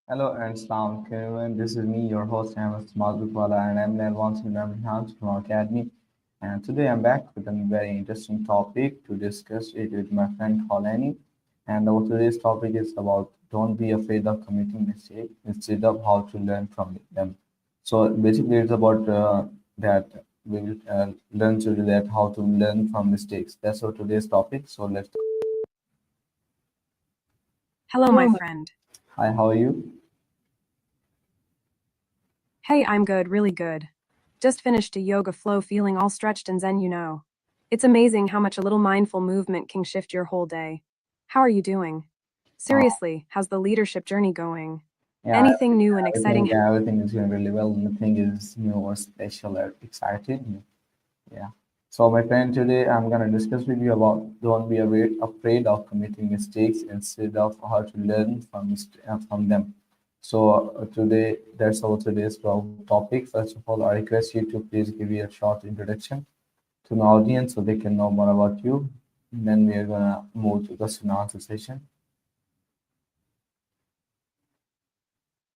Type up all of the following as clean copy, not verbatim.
Hello and Salam everyone. This is me, your host, Ahmad, WorkWala, and I'm an advanced in Rehan School Academy. And today I'm back with a very interesting topic to discuss it with my friend Holani. And our today's topic is about don't be afraid of committing mistakes instead of how to learn from them. So basically, it's about that we will learn to do that how to learn from mistakes. That's our today's topic. So let's. Hello, my friend. Hi, how are you? Hey, I'm good, really good. Just finished a yoga flow feeling all stretched and zen. It's amazing how much a little mindful movement can shift your whole day. How are you doing? Seriously, how's the leadership journey going? Yeah, Anything new and everything, exciting? yeah, everything is going really well. Nothing is new or special or exciting. Yeah. So, my friend, today I'm gonna discuss with you about don't be afraid of committing mistakes instead of how to learn from them. So today, that's our today's topic. First of all, I request you to please give you a short introduction to the audience so they can know more about you. And then we are gonna move to question and answer session.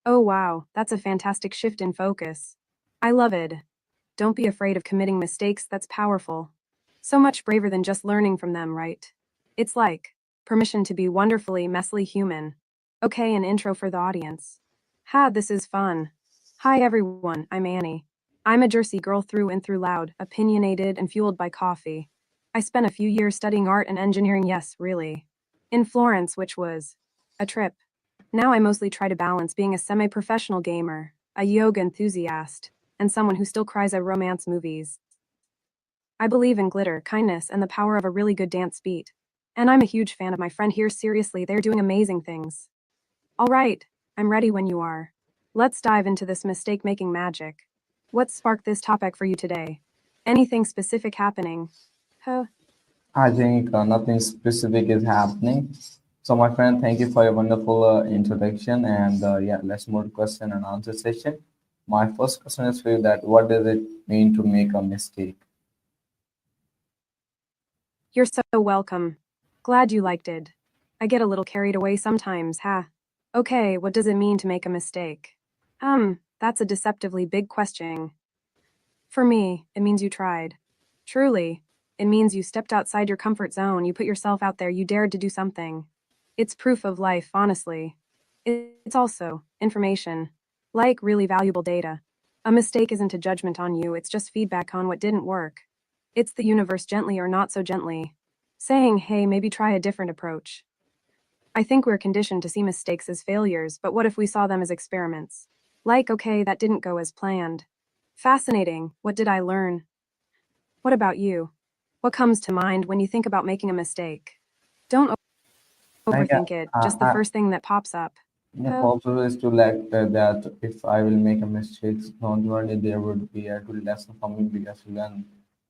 Oh, wow, that's a fantastic shift in focus. I love it. Don't be afraid of committing mistakes, that's powerful. So much braver than just learning from them, right? It's like permission to be wonderfully, messily human. Okay, an intro for the audience. Ha, this is fun. Hi everyone, I'm Annie. I'm a Jersey girl through and through, loud, opinionated, and fueled by coffee. I spent a few years studying art and engineering, yes, really. In Florence, which was a trip. Now I mostly try to balance being a semi professional gamer, a yoga enthusiast, and someone who still cries at romance movies. I believe in glitter, kindness, and the power of a really good dance beat. And I'm a huge fan of my friend here, seriously, they're doing amazing things. Alright, I'm ready when you are. Let's dive into this mistake making magic. What sparked this topic for you today? Anything specific happening? Huh? I think nothing specific is happening. So, my friend, thank you for your wonderful introduction. And yeah, let's move to question and answer session. My first question is for you that what does it mean to make a mistake? You're so welcome. Glad you liked it. I get a little carried away sometimes, huh? Okay, what does it mean to make a mistake? That's a deceptively big question. For me, it means you tried. Truly, it means you stepped outside your comfort zone, you put yourself out there, you dared to do something. It's proof of life, honestly. It's also information, like really valuable data. A mistake isn't a judgment on you, it's just feedback on what didn't work. It's the universe gently or not so gently saying, hey, maybe try a different approach. I think we're conditioned to see mistakes as failures, but what if we saw them as experiments? Like, okay, that didn't go as planned. Fascinating. What did I learn? What about you? What comes to mind when you think about making a mistake? Don't I got, overthink it, just the first thing that pops up. the Huh? purpose is to like that if I will make a mistake, don't worry, there would be a good lesson for me because you learn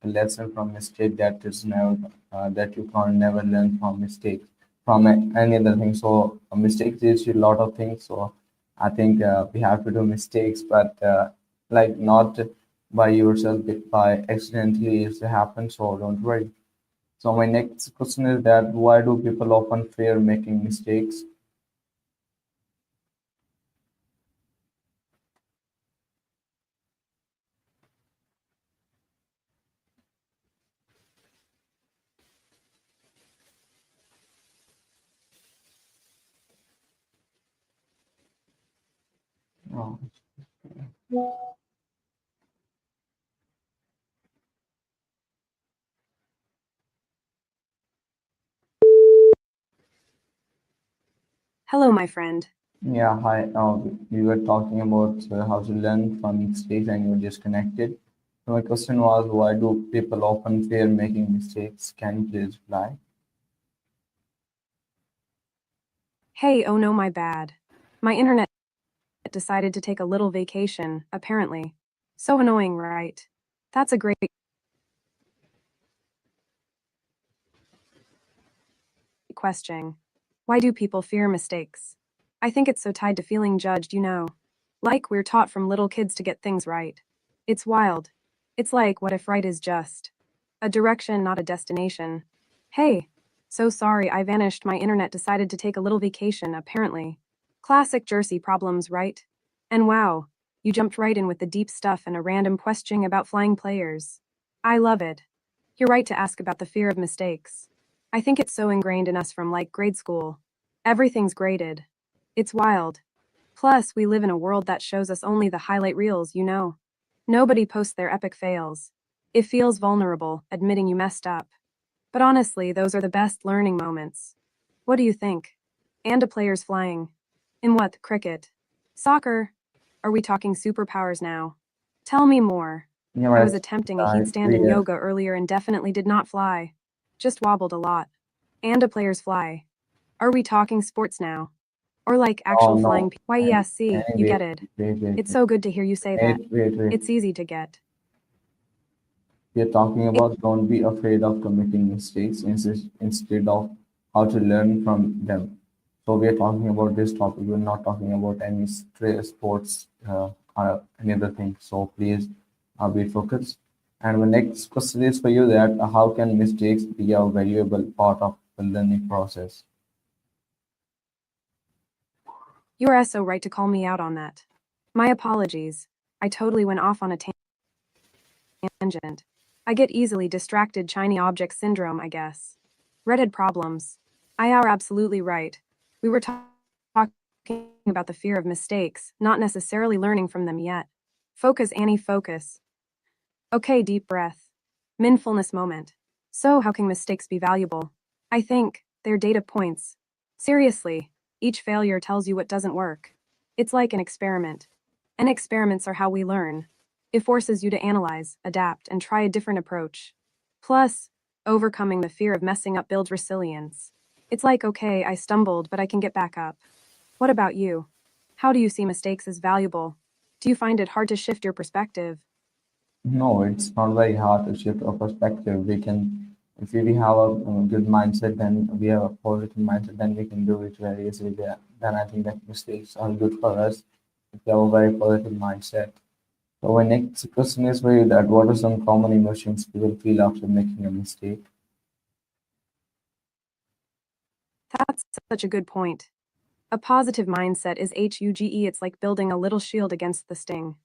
a lesson from mistake that is never that you can never learn from mistake from any other thing. So a mistake teaches you a lot of things. So I think we have to do mistakes, but like not by yourself, but by accidentally it happens. So don't worry. So my next question is that why do people often fear making mistakes? Oh. Hello, my friend. Yeah, hi. We were talking about how to learn from mistakes and you were disconnected. So my question was, why do people often fear making mistakes? Can you please reply? Hey, oh no, my bad. My internet decided to take a little vacation, apparently. So annoying, right? That's a great question. Why do people fear mistakes? I think it's so tied to feeling judged. Like we're taught from little kids to get things right. It's wild. It's like, what if right is just a direction, not a destination? Hey, so sorry, I vanished. My internet decided to take a little vacation, apparently. Classic Jersey problems, right? And wow, you jumped right in with the deep stuff and a random question about flying players. I love it. You're right to ask about the fear of mistakes. I think it's so ingrained in us from like grade school. Everything's graded. It's wild. Plus, we live in a world that shows us only the highlight reels, you know. Nobody posts their epic fails. It feels vulnerable, admitting you messed up. But honestly, those are the best learning moments. What do you think? And a player's flying. In what, cricket? Soccer? Are we talking superpowers now? Tell me more. Yeah, I was right. attempting a I heat stand agree. in yoga earlier and definitely did not fly. Just wobbled a lot. And a player's fly. Are we talking sports now? Or like Oh actual flying? no. Why, yes, see, you Anyway, get it. wait, wait, It's so good to hear you say that. wait. It's easy to get. We are talking about don't be afraid of committing mistakes instead of how to learn from them. So we are talking about this topic. We're not talking about any sports or any other thing. So please be focused. And the next question is for you that how can mistakes be a valuable part of the learning process? You are so right to call me out on that. My apologies. I totally went off on a tangent. I get easily distracted, shiny object syndrome, I guess. Redhead problems. I are absolutely right. We were talking about the fear of mistakes, not necessarily learning from them yet. Focus, Annie, focus. Okay, deep breath. Mindfulness moment. So, how can mistakes be valuable? I think they're data points. Seriously, each failure tells you what doesn't work. It's like an experiment. And experiments are how we learn. It forces you to analyze, adapt, and try a different approach. Plus, overcoming the fear of messing up builds resilience. It's like, okay, I stumbled, but I can get back up. What about you? How do you see mistakes as valuable? Do you find it hard to shift your perspective? No, it's not very hard to shift our perspective. We can, if we have a good mindset, then we have a positive mindset, then we can do it very easily. Then I think that mistakes are good for us if we have a very positive mindset. So my next question is for you that what are some common emotions people feel after making a mistake? That's such a good point. A positive mindset is HUGE, it's like building a little shield against the sting.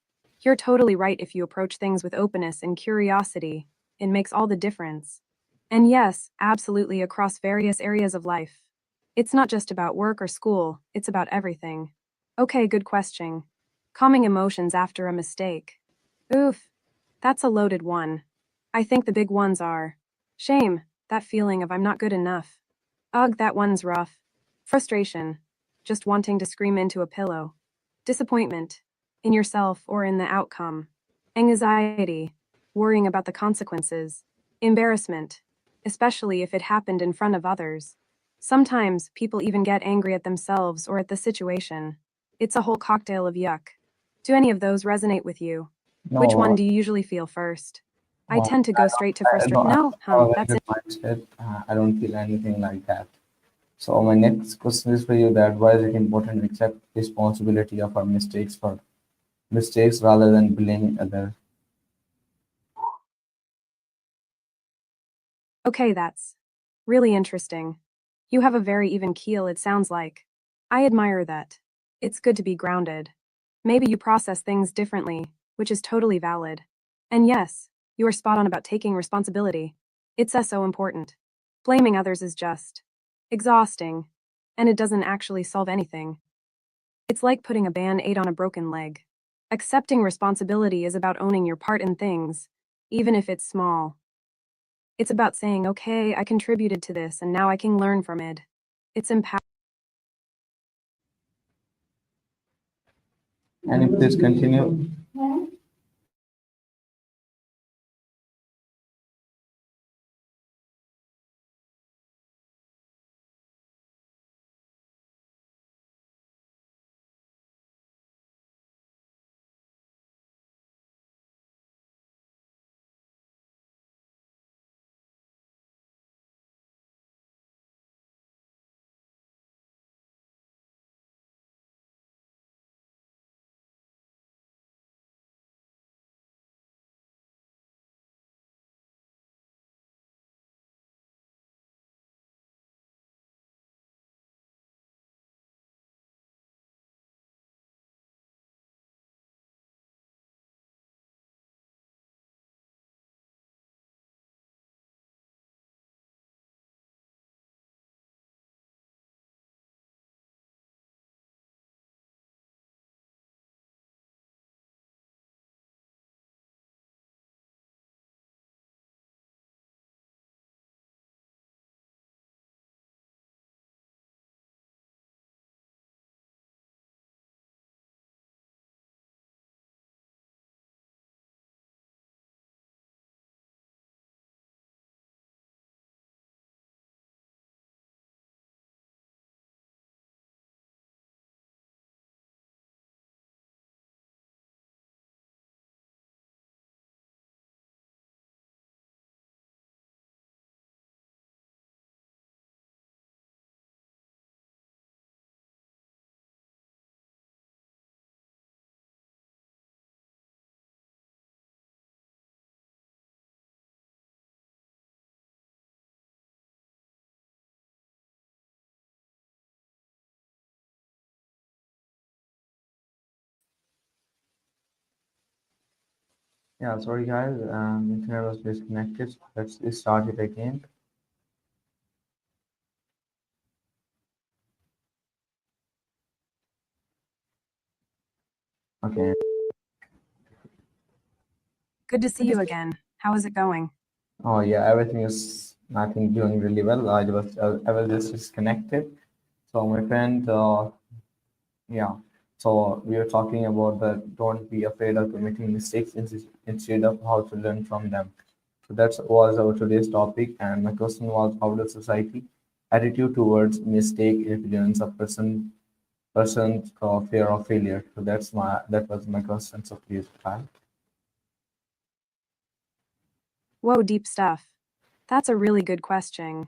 You're totally right if you approach things with openness and curiosity. It makes all the difference. And yes, absolutely across various areas of life. It's not just about work or school, it's about everything. Okay, good question. Calming emotions after a mistake. Oof, that's a loaded one. I think the big ones are shame, that feeling of I'm not good enough. Ugh, that one's rough. Frustration, just wanting to scream into a pillow. Disappointment, in yourself or in the outcome. Anxiety, worrying about the consequences. Embarrassment, especially if it happened in front of others. Sometimes people even get angry at themselves or at the situation. It's a whole cocktail of yuck. Do any of those resonate with you? Which one No, do you usually feel first? I uh, tend to go straight to frustration. I No, don't have a very that's good mindset. I don't feel anything like that. So my next question is for you that why is it important to accept responsibility of our mistakes rather than blaming others? okay, that's really interesting. You have a very even keel, it sounds like. I admire that. It's good to be grounded. Maybe you process things differently, which is totally valid. And yes, you are spot on about taking responsibility. It's so important. Blaming others is just exhausting, and it doesn't actually solve anything. It's like putting a band-aid on a broken leg. Accepting responsibility is about owning your part in things, even if it's small. It's about saying, okay, I contributed to this and now I can learn from it. It's empowering. And if this continue, Yeah, sorry guys, internet was disconnected. Let's start it again. Okay. Good to see you again. How is it going? Oh yeah, everything is I think doing really well. I was just disconnected. So my friend, yeah. So we were talking about that. Don't be afraid of committing mistakes instead of how to learn from them. So that was our today's topic, and my question was, how does society attitude towards mistake influence a person's fear of failure? So that was my question. So please try. Whoa, deep stuff. That's a really good question.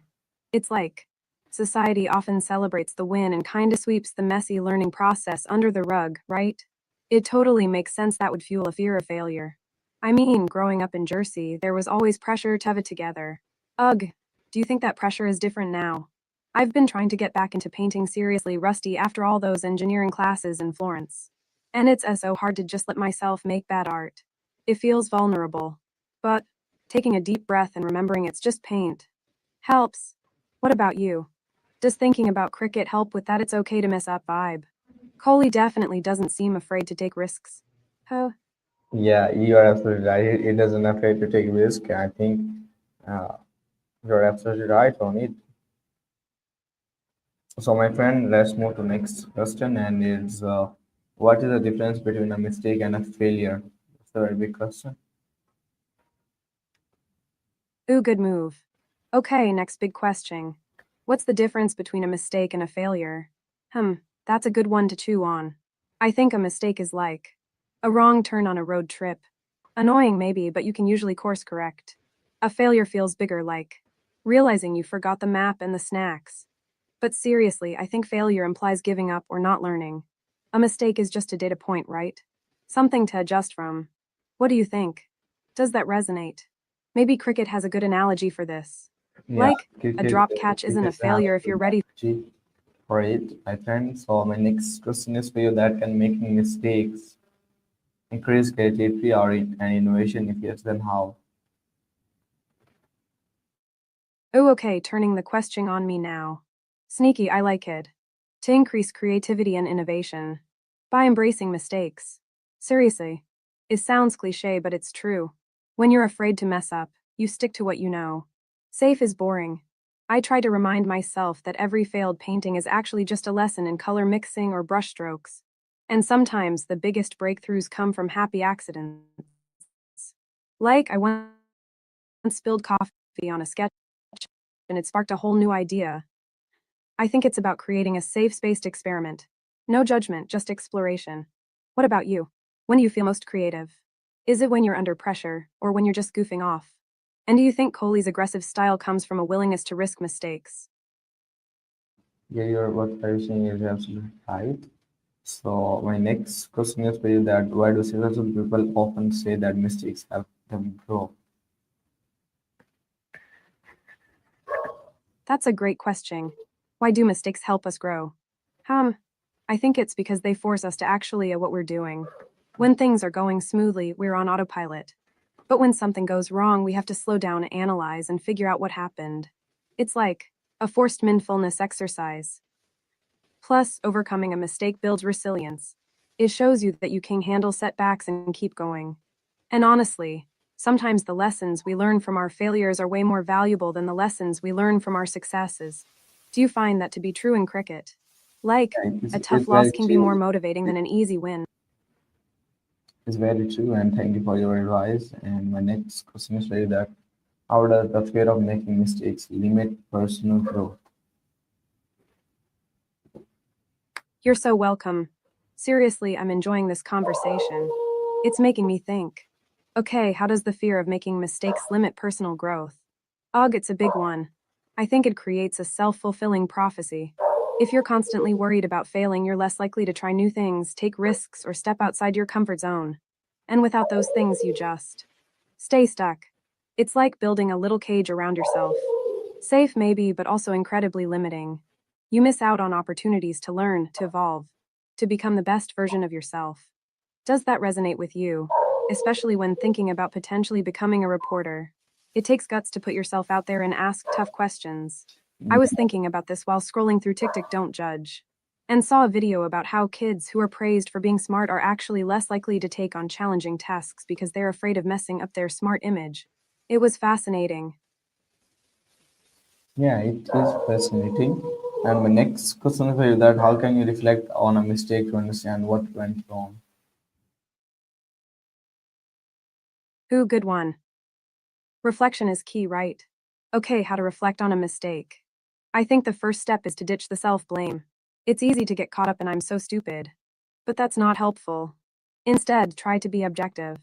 It's like society often celebrates the win and kinda sweeps the messy learning process under the rug, right? It totally makes sense that would fuel a fear of failure. I mean, growing up in Jersey, there was always pressure to have it together. Ugh, do you think that pressure is different now? I've been trying to get back into painting seriously rusty after all those engineering classes in Florence. And it's so hard to just let myself make bad art. It feels vulnerable. But taking a deep breath and remembering it's just paint helps. What about you? Does thinking about cricket help with that it's okay to mess up vibe? Coley definitely doesn't seem afraid to take risks. Huh? Yeah, you are absolutely right. It doesn't afraid to take risk. I think uh, you're absolutely right on it. So, my friend, let's move to next question, and it's what is the difference between a mistake and a failure? It's a very big question. Ooh, good move. Okay, next big question. What's the difference between a mistake and a failure? That's a good one to chew on. I think a mistake is like a wrong turn on a road trip. Annoying maybe, but you can usually course correct. A failure feels bigger, like realizing you forgot the map and the snacks. But seriously, I think failure implies giving up or not learning. A mistake is just a data point, right? Something to adjust from. What do you think? Does that resonate? Maybe cricket has a good analogy for this. Yeah, Like, a drop catch isn't a cricket has failure a if you're good ready. analogy for it, my friend. So, my next question is for you: that can making mistakes increase creativity or and innovation? If yes, then how? Oh, okay, turning the question on me now. Sneaky, I like it. To increase creativity and innovation. By embracing mistakes. Seriously. It sounds cliche, but it's true. When you're afraid to mess up, you stick to what you know. Safe is boring. I try to remind myself that every failed painting is actually just a lesson in color mixing or brushstrokes. And sometimes the biggest breakthroughs come from happy accidents. Like, I once spilled coffee on a sketch and it sparked a whole new idea. I think it's about creating a safe spaced experiment. No judgment, just exploration. What about you? When do you feel most creative? Is it when you're under pressure, or when you're just goofing off? And do you think Coley's aggressive style comes from a willingness to risk mistakes? Yeah, you're what you're saying is absolutely right. So my next question is for you: that why do successful people often say that mistakes help them grow? That's a great question. Why do mistakes help us grow? Um, I think it's because they force us to actually at what we're doing. When things are going smoothly, we're on autopilot. But when something goes wrong, we have to slow down and analyze and figure out what happened. It's like a forced mindfulness exercise. Plus, overcoming a mistake builds resilience. It shows you that you can handle setbacks and keep going. And honestly, sometimes the lessons we learn from our failures are way more valuable than the lessons we learn from our successes. Do you find that to be true in cricket? Like, Yeah, a it's tough loss very can be more true. motivating than an easy win. It's very true, and thank you for your advice. And my next question is for you: that how does the fear of making mistakes limit personal growth? You're so welcome. Seriously, I'm enjoying this conversation. It's making me think. Okay, how does the fear of making mistakes limit personal growth? Ugh, it's a big one. I think it creates a self fulfilling prophecy. If you're constantly worried about failing, you're less likely to try new things, take risks, or step outside your comfort zone. And without those things, you just stay stuck. It's like building a little cage around yourself. Safe, maybe, but also incredibly limiting. You miss out on opportunities to learn, to evolve, to become the best version of yourself. Does that resonate with you? especially when thinking about potentially becoming a reporter. It takes guts to put yourself out there and ask tough questions. I was thinking about this while scrolling through TikTok Don't Judge, and saw a video about how kids who are praised for being smart are actually less likely to take on challenging tasks because they're afraid of messing up their smart image. It was fascinating. Yeah, it is fascinating. And my next question for you that how can you reflect on a mistake to understand what went wrong? Ooh, good one. Reflection is key, right? Okay, how to reflect on a mistake. I think the first step is to ditch the self blame. It's easy to get caught up in I'm so stupid. But that's not helpful. Instead, try to be objective.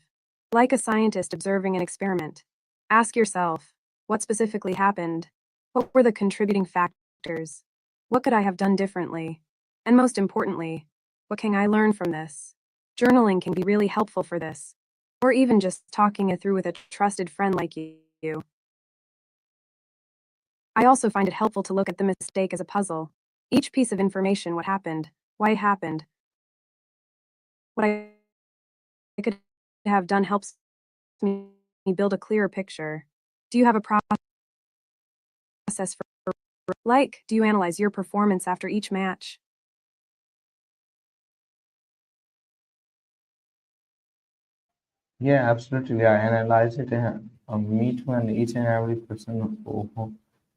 Like a scientist observing an experiment. Ask yourself, what specifically happened? What were the contributing factors? What could I have done differently? And most importantly, what can I learn from this? Journaling can be really helpful for this. Or even just talking it through with a trusted friend like you. I also find it helpful to look at the mistake as a puzzle. Each piece of information, what happened, why it happened, what I could have done helps me build a clearer picture. Do you have a process for, like, do you analyze your performance after each match? Yeah, absolutely. I analyze it. Me too, and each and every person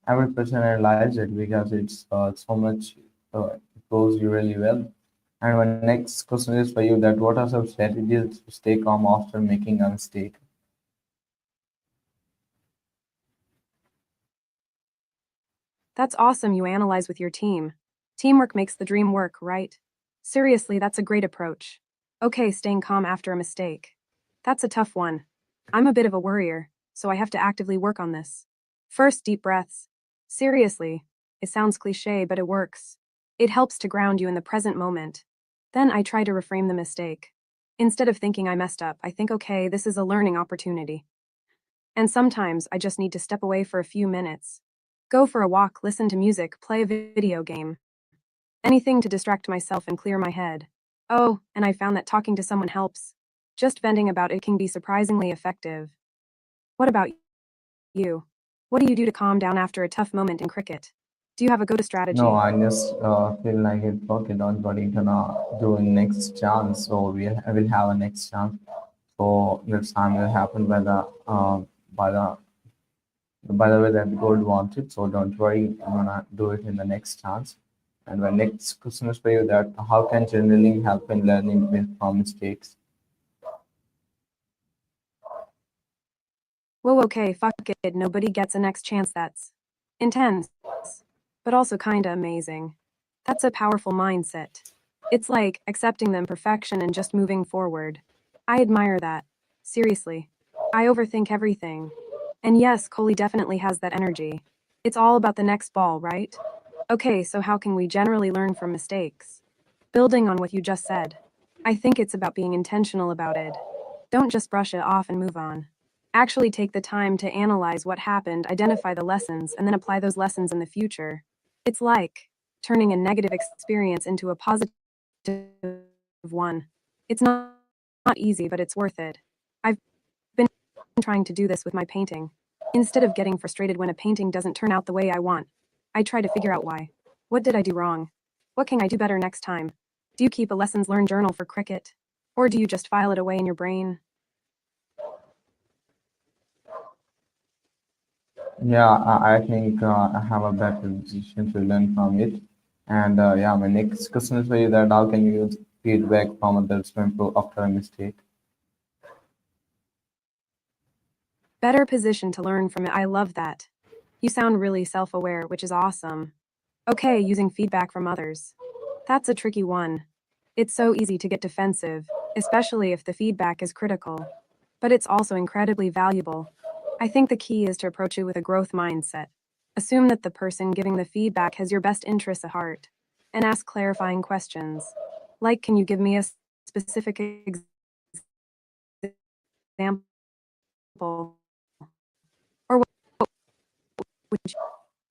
analyze it because it's so much. It goes you really well. And my next question is for you: that what are some strategies to stay calm after making a mistake? That's awesome you analyze with your team. Teamwork makes the dream work, right? Seriously, that's a great approach. Okay, staying calm after a mistake. That's a tough one. I'm a bit of a worrier, so I have to actively work on this. First, deep breaths. Seriously, it sounds cliche, but it works. It helps to ground you in the present moment. Then I try to reframe the mistake. Instead of thinking I messed up, I think, okay, this is a learning opportunity. And sometimes I just need to step away for a few minutes. Go for a walk, listen to music, play a video game. Anything to distract myself and clear my head. Oh, and I found that talking to someone helps. Just venting about it can be surprisingly effective. What about you? What do you do to calm down after a tough moment in cricket? Do you have a go to No, strategy? I just feel like it. Okay, don't worry, gonna do next chance. So I will have a next chance. So this time will happen by the way that God wants it. So don't worry, I'm gonna do it in the next chance. And the next question is for you that how can journaling help in learning from mistakes? Whoa, okay, fuck it, nobody gets a next chance. That's intense, but also kinda amazing. That's a powerful mindset. It's like accepting the imperfection and just moving forward. I admire that. Seriously. I overthink everything. And yes, Coley definitely has that energy. It's all about the next ball, right? Okay, so how can we generally learn from mistakes? Building on what you just said, I think it's about being intentional about it. Don't just brush it off and move on. Actually take the time to analyze what happened, identify the lessons, and then apply those lessons in the future. It's like turning a negative experience into a positive one. It's not easy, but it's worth it. I've been trying to do this with my painting. Instead of getting frustrated when a painting doesn't turn out the way I want, I try to figure out why. What did I do wrong? What can I do better next time? Do you keep a lessons learned journal for cricket? Or do you just file it away in your brain? Yeah, I think I have a better decision to learn from it. And yeah, my next question is for you that how can you use feedback from others to improve after a mistake? Better position to learn from it. I love that. You sound really self aware, which is awesome. Okay, using feedback from others. That's a tricky one. It's so easy to get defensive, especially if the feedback is critical. But it's also incredibly valuable. I think the key is to approach it with a growth mindset. Assume that the person giving the feedback has your best interests at heart. And ask clarifying questions. Like, can you give me a specific example? Or what would you?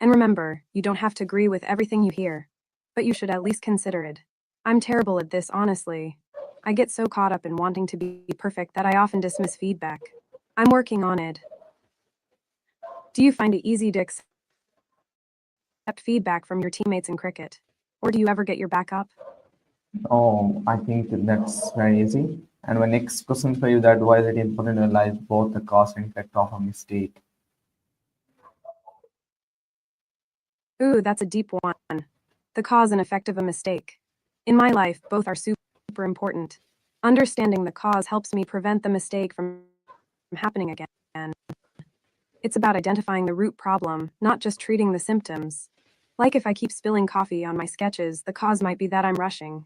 And remember, you don't have to agree with everything you hear. But you should at least consider it. I'm terrible at this, honestly. I get so caught up in wanting to be perfect that I often dismiss feedback. I'm working on it. Do you find it easy to accept feedback from your teammates in cricket? Or do you ever get your back up? Oh, I think that's very easy. And my next question for you that why is it important to realize both the cause and effect of a mistake? Ooh, that's a deep one. The cause and effect of a mistake. In my life, both are super important. Understanding the cause helps me prevent the mistake from happening again. It's about identifying the root problem, not just treating the symptoms. Like if I keep spilling coffee on my sketches, the cause might be that I'm rushing.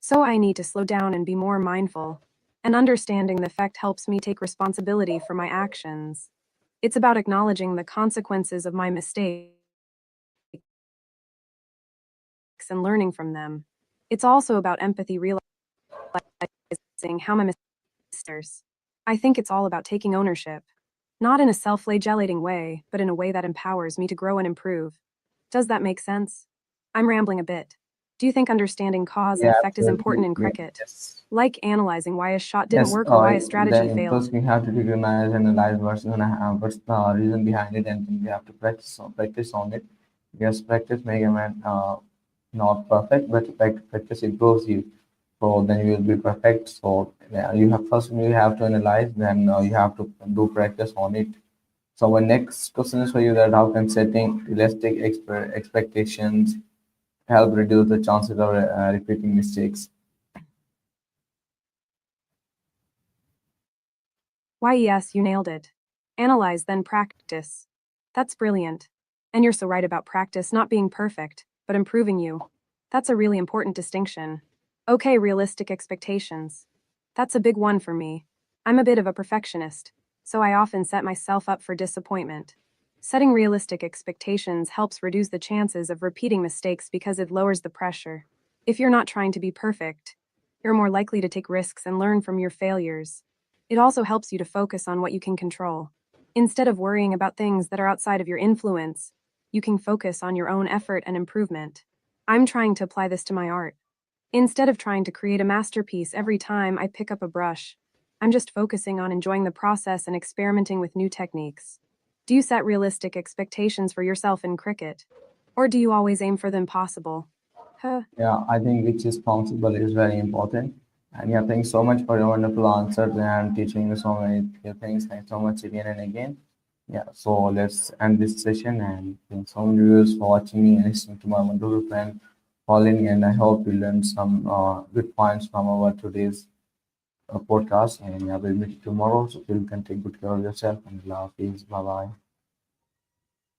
So I need to slow down and be more mindful. And understanding the effect helps me take responsibility for my actions. It's about acknowledging the consequences of my mistakes and learning from them. It's also about empathy, realizing how my mistakes. I think it's all about taking ownership, not in a self-flagellating way, but in a way that empowers me to grow and improve. Does that make sense? I'm rambling a bit. Do you think understanding cause and Yeah, effect is absolutely. important in Yeah, cricket? yes. Like analyzing why a shot didn't Yes, work or why a strategy then failed? first we have to recognize and analyze what's the reason behind it, and then we have to practice on it. Because practice make a man not perfect, but practice improves you. So then you will be perfect. So yeah, you have to analyze, then you have to do practice on it. So our next question is for you that how can setting realistic expectations help reduce the chances of repeating mistakes? Why, yes, you nailed it. Analyze, then practice. That's brilliant. And you're so right about practice not being perfect, but improving you. That's a really important distinction. Okay, realistic expectations. That's a big one for me. I'm a bit of a perfectionist, so I often set myself up for disappointment. Setting realistic expectations helps reduce the chances of repeating mistakes because it lowers the pressure. If you're not trying to be perfect, you're more likely to take risks and learn from your failures. It also helps you to focus on what you can control. Instead of worrying about things that are outside of your influence, you can focus on your own effort and improvement. I'm trying to apply this to my art. Instead of trying to create a masterpiece every time I pick up a brush, I'm just focusing on enjoying the process and experimenting with new techniques. Do you set realistic expectations for yourself in cricket? Or do you always aim for the impossible? Huh. Yeah, I think which is possible is very important. And yeah, thanks so much for your wonderful answers and teaching me so many things. Thanks so much again and again. Yeah, so let's end this session and thanks so much viewers for watching me and listening to my wonderful friend Pauline. And I hope you learned some good points from our today's podcast. And yeah, we'll meet you tomorrow. So you can take good care of yourself and love. Peace. Bye bye.